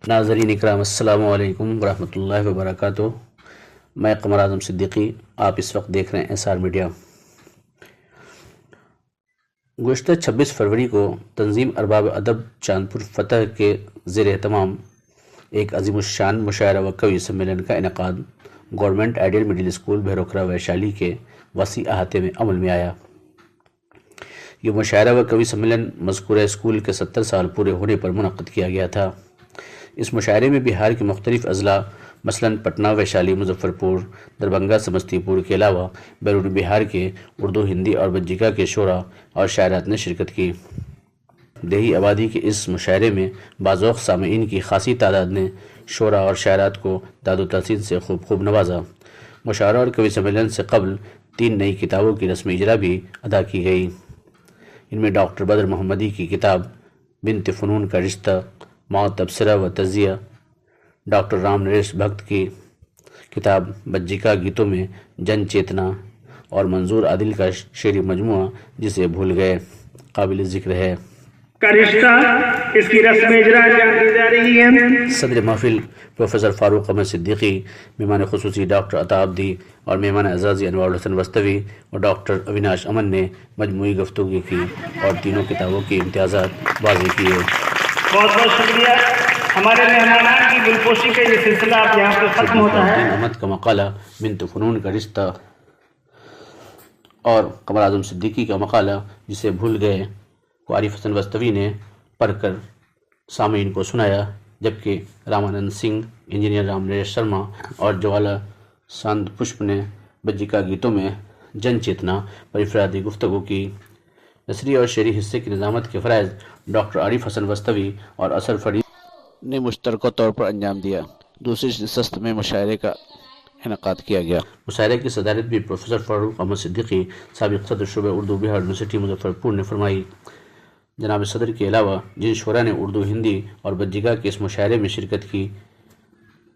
ناظرین اکرام، السلام علیکم ورحمۃ اللہ وبرکاتہ۔ میں قمر اعظم صدیقی، آپ اس وقت دیکھ رہے ہیں ایس آر میڈیا۔ گزشتہ 26 فروری کو تنظیم ارباب ادب چاندپور فتح کے زیر اہتمام ایک عظیم الشان مشاعرہ و کوی سمیلن کا انعقاد government ideal middle school Bherokhara Vaishali کے وسیع احاطے میں عمل میں آیا۔ یہ مشاعرہ و کوی سمیلن مذکورہ اسکول کے 70 سال پورے ہونے پر منعقد کیا گیا تھا۔ اس مشاعرے میں بہار کے مختلف اضلاع مثلاً پٹنہ، ویشالی، مظفر پور، دربھنگہ، سمستی پور کے علاوہ بیرون بہار کے اردو، ہندی اور بجیکا کے شعراء اور شاعرات نے شرکت کی۔ دیہی آبادی کے اس مشاعرے میں باذوق سامعین کی خاصی تعداد نے شعراء اور شاعرات کو داد و تحسین سے خوب نوازا۔ مشاعرہ اور کوی سمیلن سے قبل 3 نئی کتابوں کی رسم اجرا بھی ادا کی گئی۔ ان میں ڈاکٹر بدر محمدی کی کتاب بنت فنون کا رشتہ، ماں تبصرہ و تجزیہ، ڈاکٹر رام نریش بھگت کی کتاب بجیکا گیتوں میں جن چیتنا، اور منظور عادل کا شعری مجموعہ جسے بھول گئے قابل ذکر ہے۔ کا رشتہ اس کی رسم اجرا کی جا رہی ہے۔ صدر محفل پروفیسر فاروق احمد صدیقی، مہمان خصوصی ڈاکٹر عطا عبدی اور مہمان اعزازی انوار الحسن وسطوی اور ڈاکٹر اویناش امن نے مجموعی گفتگو کی اور تینوں کتابوں کے امتیازات واضح کیے۔ بہت بہت شکریہ ہمارے مہمانان کی دلپوشی کا یہ سلسلہ اب یہاں پر ختم ہوتا ہے۔ احمد کا مقالہ بنت فنون کا رشتہ اور قمر اعظم صدیقی کا مقالہ جسے بھول گئے کو عارف حسن وسطوی نے پڑھ کر سامعین کو سنایا، جبکہ رامانند سنگھ، انجینئر رام نریش شرما اور جوالا ساند پشپ نے بجیکا گیتوں میں جن چیتنا پر انفرادی گفتگو کی۔ نثری اور شعری حصے کی نظامت کے فرائض ڈاکٹر عارف حسن وسطوی اور اثر فرید نے مشترکہ طور پر انجام دیا۔ دوسری نشست میں مشاعرے کا انعقاد کیا گیا۔ مشاعرے کی صدارت بھی پروفیسر فاروق احمد صدیقی، سابق صدر شعبہ اردو، بہار یونیورسٹی مظفر پور نے فرمائی۔ جناب صدر کے علاوہ جن شعراء نے اردو، ہندی اور بجیکا کے اس مشاعرے میں شرکت کی،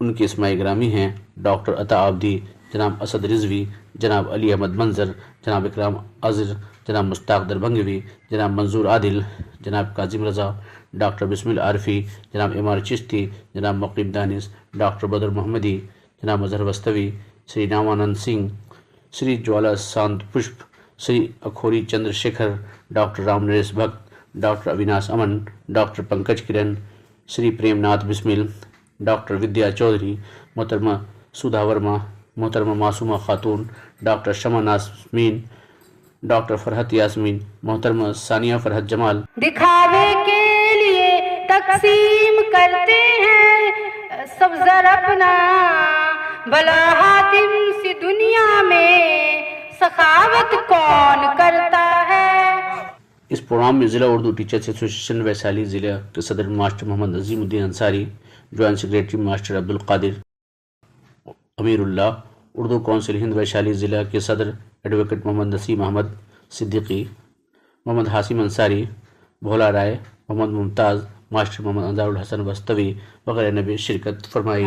ان کے اسماء گرامی ہیں ڈاکٹر عطا عبدی، جناب اسد رضوی، جناب علی احمد منظر، جناب اکرام عذر، جناب مشتاق دربھنگوی، جناب منظور عادل، جناب کاظم رضا، ڈاکٹر بسم اللہ عارفی، جناب امار چشتی، جناب مقیم دانش، ڈاکٹر بدر محمدی، جناب مظہر وسطوی، شری رامانند سنگھ، شری جوالا ساند پشپ، شری اکھوری چندر شیکھر، ڈاکٹر رام نریش بھگت، ڈاکٹر اویناش امن، ڈاکٹر پنکج کرن، شری پریم ناتھ بسمل، ڈاکٹر ودیا چودھری، محترمہ سدھا ورما، محترمہ معصومہ خاتون، ڈاکٹر شمع ناسمین، ڈاکٹر فرحت یاسمین، محترمہ ثانیہ فرحت جمال۔ دکھاوے کے لیے تقسیم کرتے ہیں سب زر اپنا، بلا حاتم سی دنیا میں سخاوت کون کرتا ہے۔ اس پروگرام میں ضلع اردو ٹیچرز ایسوسی ایشن ویشالی ضلع کے صدر master Mohammad Azim Uddin Ansari, joint secretary master Abdulqadir Amir Ullah, Urdu council Hind Vaishali ضلع کے صدر ایڈوکیٹ محمد نسیم احمد صدیقی، محمد حاسم انصاری، بھولا رائے، محمد ممتاز، ماسٹر محمد انوار الحسن وسطوی وغیرہ نے بھی شرکت فرمائی۔